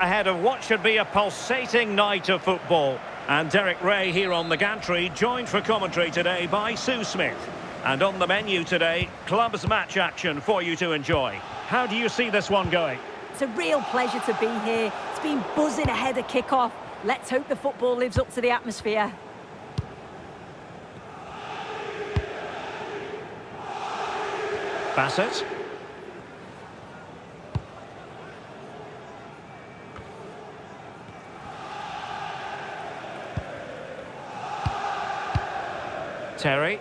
Ahead of what should be a pulsating night of football. And Derek Ray here on the gantry, joined for commentary today by Sue Smith. And on the menu today, clubs match action for you to enjoy. How do you see this one going? It's a real pleasure to be here. It's been buzzing ahead of kick-off. Let's hope the football lives up to the atmosphere. Bassett. Terry.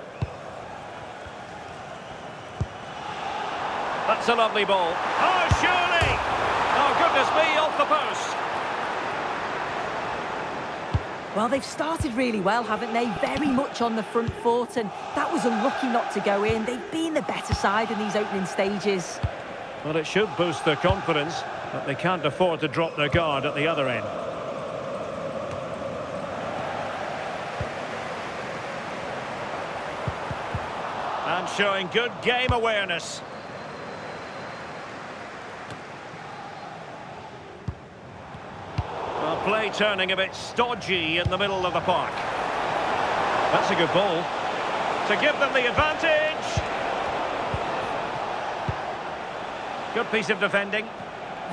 That's a lovely ball. Oh, surely! Oh, goodness me, off the post. Well, they've started really well, haven't they? Very much on the front foot, and that was unlucky not to go in. They've been the better side in these opening stages. Well, it should boost their confidence, but they can't afford to drop their guard at the other end. And showing good game awareness. Well, play turning a bit stodgy in the middle of the park. That's a good ball to give them the advantage. Good piece of defending.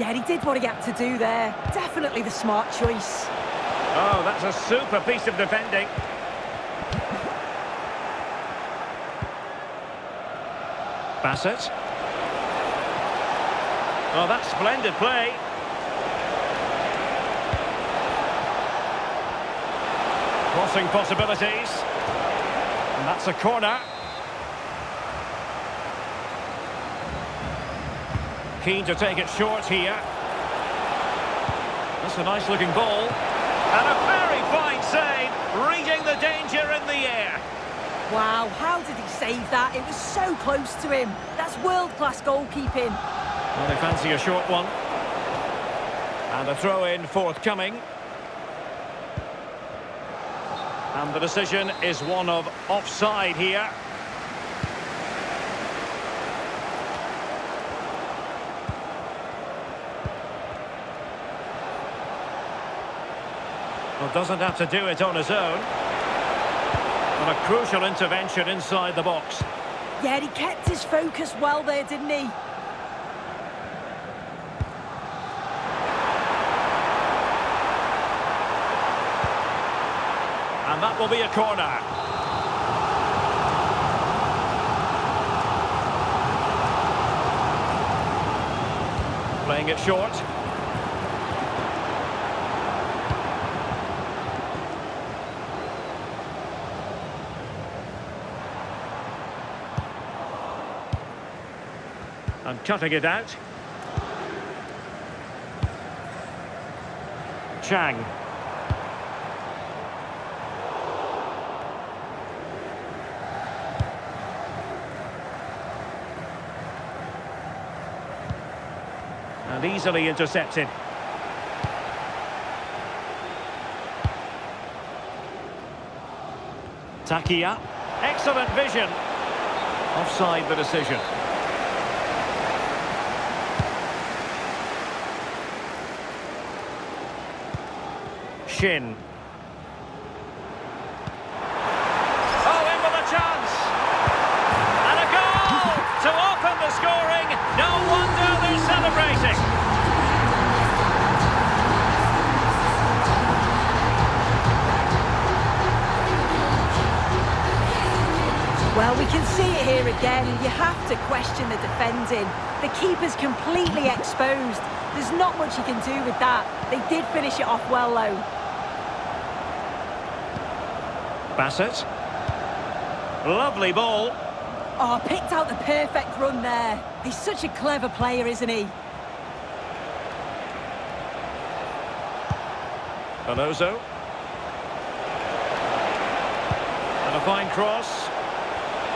Yeah, he did what he had to do there. Definitely the smart choice. Oh, that's a super piece of defending. Bassett. Oh, that's splendid play. Crossing possibilities. And that's a corner. Keen to take it short here. That's a nice looking ball. And a very fine save, reading the danger in the air. Wow, how did he save that? It was so close to him. That's world-class goalkeeping. Well, they fancy a short one. And a throw-in forthcoming. And the decision is one of offside here. Well, doesn't have to do it on his own. And a crucial intervention inside the box. Yeah, he kept his focus well there, didn't he? And that will be a corner. Playing it short. And cutting it out. Chang. And easily intercepted. Takia. Excellent vision. Offside the decision. Shin. Oh, in with a chance. And a goal to open the scoring. No wonder they're celebrating. Well, we can see it here again. You have to question the defending. The keeper's completely exposed. There's not much you can do with that. They did finish it off well, though. Bassett. Lovely ball. Oh, picked out the perfect run there. He's such a clever player, isn't he? Alonso. And a fine cross.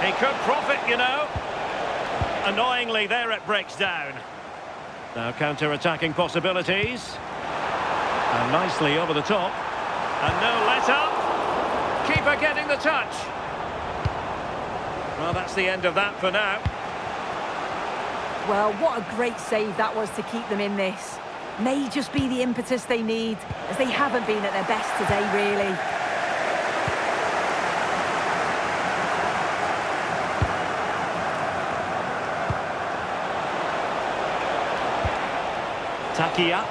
He could profit, you know. Annoyingly, there it breaks down. Now counter-attacking possibilities. And nicely over the top. And no let-up. Keeper getting the touch. Well, that's the end of that for now. Well, what a great save that was to keep them in this. may just be the impetus they need, as they haven't been at their best today, really. Takia.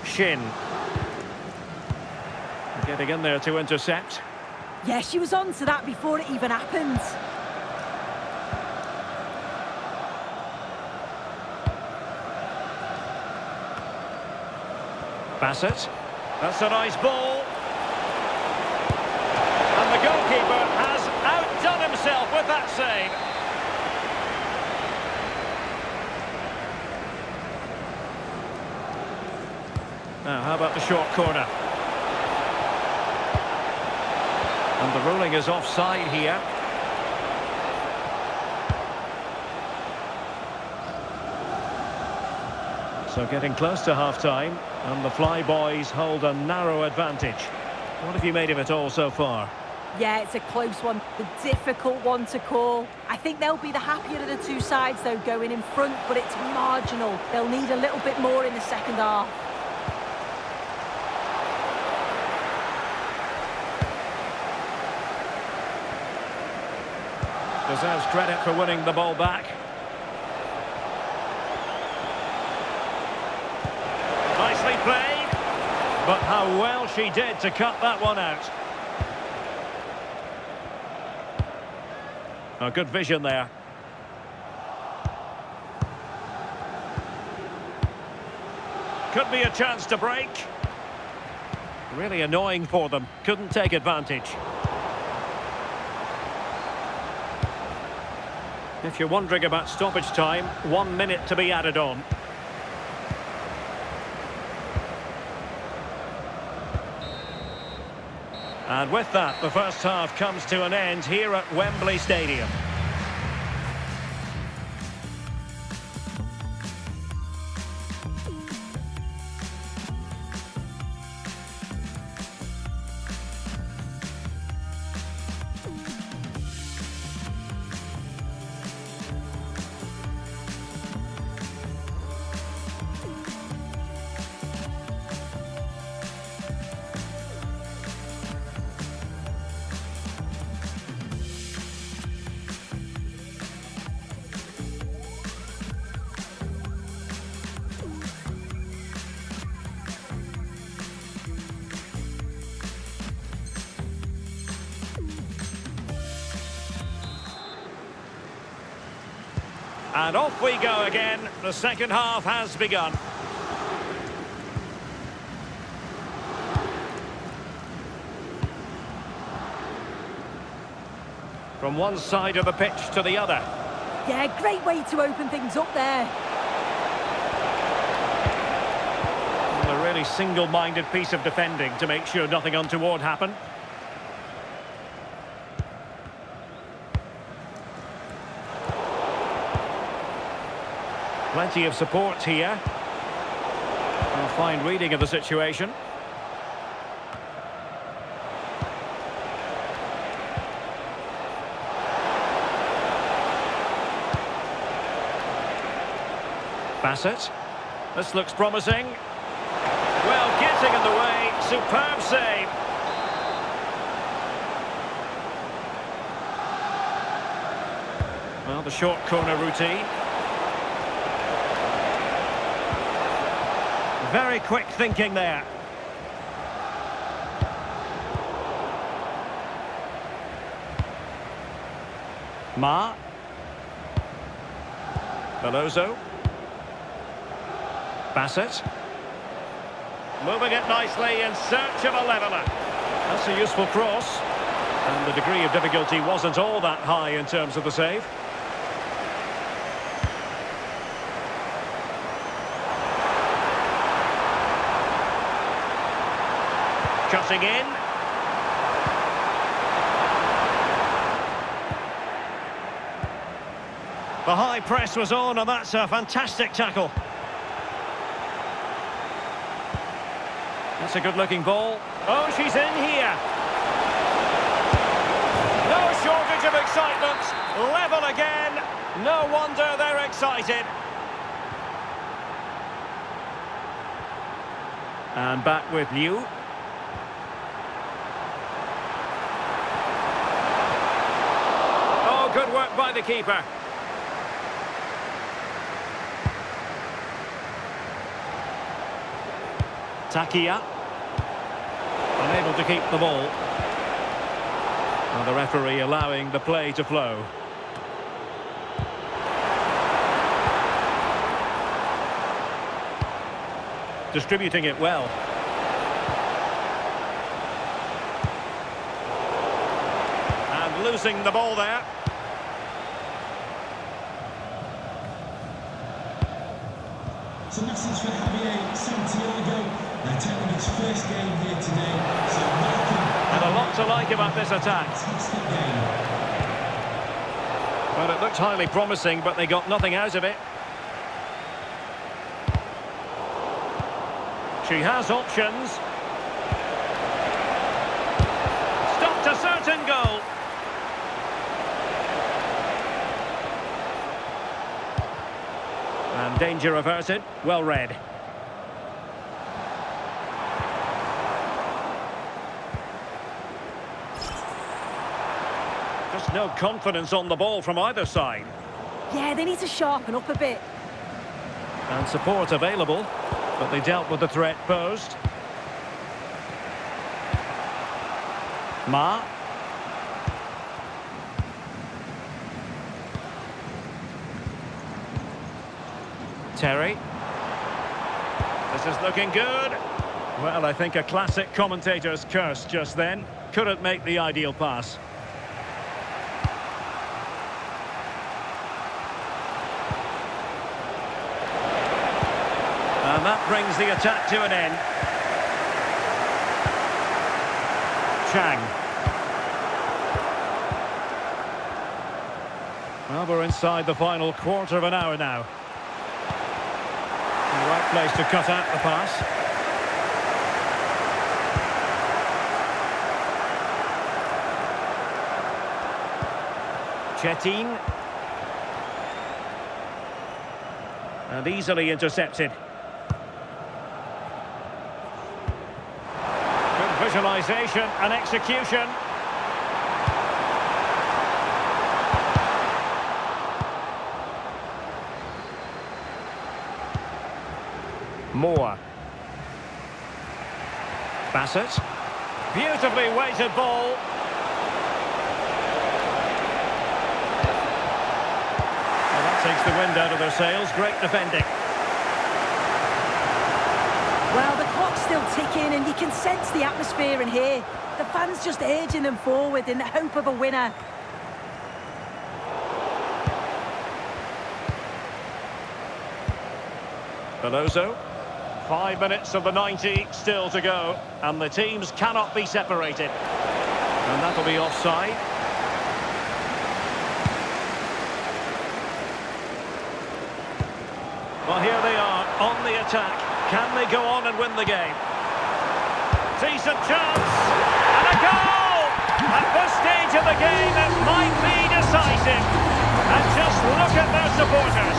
Shin. Getting in there to intercept. Yeah, she was on to that before it even happened. Bassett. That's a nice ball. And the goalkeeper has outdone himself with that save. Now, how about the short corner? And the ruling is offside here. So getting close to half-time, and the Flyboys hold a narrow advantage. What have you made of it all so far? Yeah, it's a close one, a difficult one to call. I think they'll be the happier of the two sides, though, going in front, but it's marginal. They'll need a little bit more in the second half. Deserves credit for winning the ball back. Nicely played, but how well she did to cut that one out. A good vision there. Could be a chance to break. Really annoying for them. Couldn't take advantage. If you're wondering about stoppage time, 1 minute to be added on. And with that, the first half comes to an end here at Wembley Stadium. And off we go again. The second half has begun. From one side of the pitch to the other. Yeah, great way to open things up there. A really single-minded piece of defending to make sure nothing untoward happened. Plenty of support here. A fine reading of the situation. Bassett. This looks promising. Well, getting in the way. Superb save. Well, the short corner routine. Very quick thinking there. Ma. Veloso. Bassett. Moving it nicely in search of a leveller. That's a useful cross. And the degree of difficulty wasn't all that high in terms of the save. Cutting in. The high press was on, and that's a fantastic tackle. That's a good-looking ball. Oh, she's in here. Level again. No wonder they're excited. And back with Liu. Oh, good work by the keeper. Takia. Unable to keep the ball. And the referee allowing the play to flow. Distributing it well. And losing the ball there. It's a message for Javier Santiago. They're taking his first game here today. So welcome. And a lot to like about this attack. Fantastic game. Well, it looked highly promising, but they got nothing out of it. She has options. Stopped a certain goal. And danger averted. Well read. Just no confidence on the ball from either side. Yeah, they need to sharpen up a bit. And support available, but they dealt with the threat posed. Ma. Terry. This is looking good. Well, I think a classic commentator's curse just then. Couldn't make the ideal pass. And that brings the attack to an end. Chang. Well, we're inside the final quarter of an hour now. The right place to cut out the pass. Chetin. And easily intercepted. Visualization and execution. Moore. Bassett. Beautifully weighted ball. Well, that takes the wind out of their sails. Great defending. Well, the clock's still ticking and you can sense the atmosphere in here. The fans just urging them forward in the hope of a winner. Veloso. 5 minutes of the 90 still to go. And the teams cannot be separated. And that'll be offside. Well, here they are on the attack. Can they go on and win the game? Decent chance. And a goal! At this stage of the game, it might be decisive. And just look at their supporters.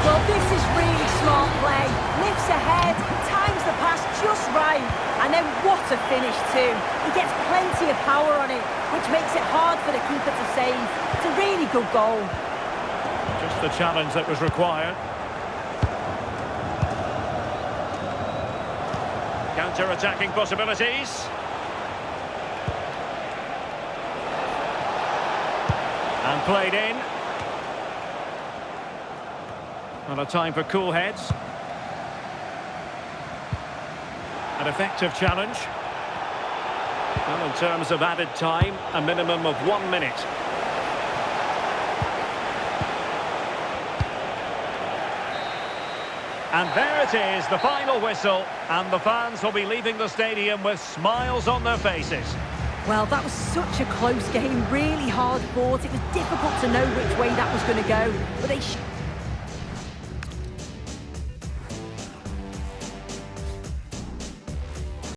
Well, this is really smart play. Lifts ahead, times the pass just right. And then what a finish too. He gets plenty of power on it, which makes it hard for the keeper to save. It's a really good goal. Just the challenge that was required. Counter-attacking possibilities. And played in. And a time for cool heads. An effective challenge. Well, in terms of added time, a minimum of 1 minute. And there it is, the final whistle, and the fans will be leaving the stadium with smiles on their faces. Well, that was such a close game, really hard fought. It was difficult to know which way that was going to go, but they